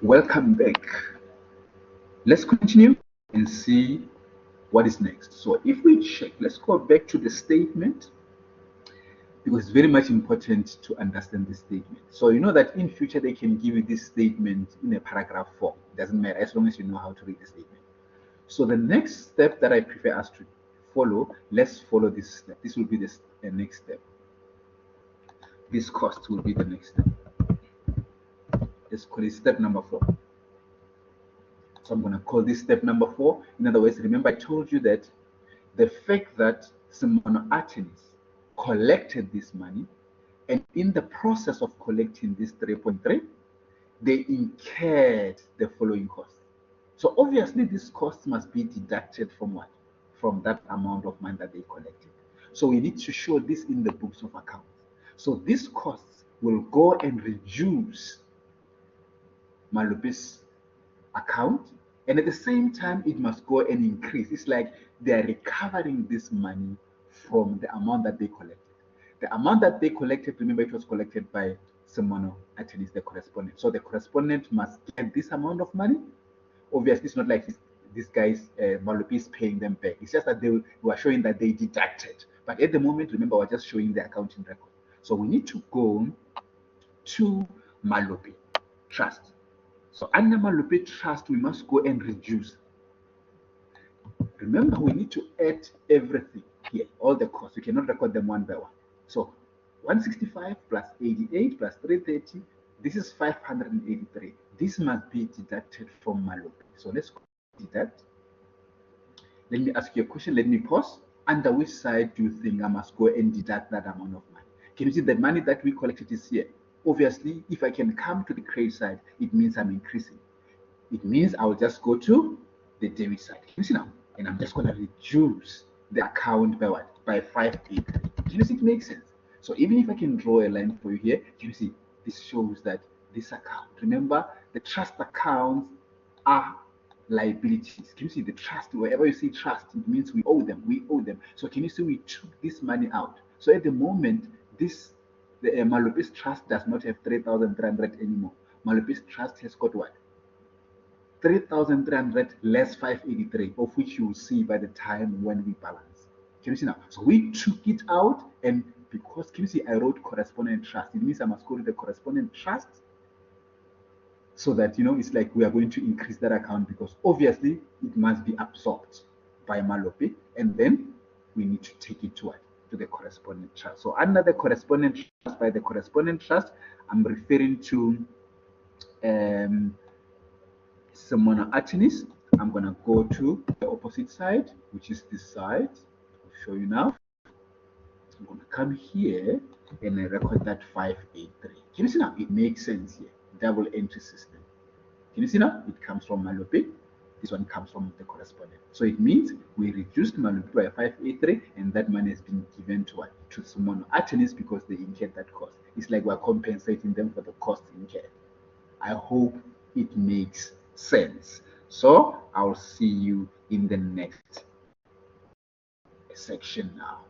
Welcome back. Let's continue and see what is next. So if we check, let's go back to the statement because it's very much important to understand the statement. So you know that in future they can give you this statement in a paragraph form. It doesn't matter as long as you know how to read the statement. So the next step that I prefer us to follow, let's follow this step. This will be the next step. This cost will be the next step. Let's call it step number 4. So I'm going to call this step number 4. In other words, remember I told you that the fact that Simon Atenis collected this money, and in the process of collecting this 3.3, they incurred the following costs. So obviously these costs must be deducted from what? From that amount of money that they collected. So we need to show this in the books of accounts. So these costs will go and reduce Malupi's account, and at the same time it must go and increase. It's like they are recovering this money from the amount that they collected. The amount that they collected, remember, it was collected by Simon Atenis, the correspondent. So the correspondent must get this amount of money. Obviously, it's not like these guys, Malupi is paying them back. It's just that they were showing that they deducted. But at the moment, remember, we're just showing the accounting record. So we need to go to Malupi Trust. So under Malupi Trust, we must go and reduce. Remember, we need to add everything here, all the costs. You cannot record them one by one. So 165 plus 88 plus 330, this is 583. This must be deducted from Malupi. So let's go deduct. Let me ask you a question. Let me pause. Under which side do you think I must go and deduct that amount of money? Can you see the money that we collected is here? Obviously, if I can come to the credit side, it means I'm increasing. It means I'll just go to the debit side. Can you see now? And I'm just going to reduce the account by what? By 583. Do you see it makes sense? So even if I can draw a line for you here, can you see this shows that this account, remember the trust accounts are liabilities. Can you see the trust? Wherever you see trust, it means we owe them. We owe them. So can you see we took this money out? So at the moment, the Malupi's trust does not have 3,300 anymore. Malupi's trust has got what? 3,300 less 583, of which you will see by the time when we balance. Can you see now? So we took it out, and because can you see I wrote correspondent trust, it means I must go to the correspondent trust so that it's like we are going to increase that account because obviously it must be absorbed by Malupi, and then we need to take it to the correspondent trust. So under the correspondent trust, by the correspondent trust, I'm referring to Simon Atenis. I'm going to go to the opposite side, which is this side. I'll show you now. I'm going to come here and I record that 583. Can you see now? It makes sense here. Double entry system. Can you see now? It comes from Malupi. This one comes from the correspondent. So it means we reduced Malupi by 583, and that money has been given to what? To Simon Atenis because they incurred that cost. It's like we're compensating them for the cost incurred. I hope it makes sense. So I'll see you in the next section now.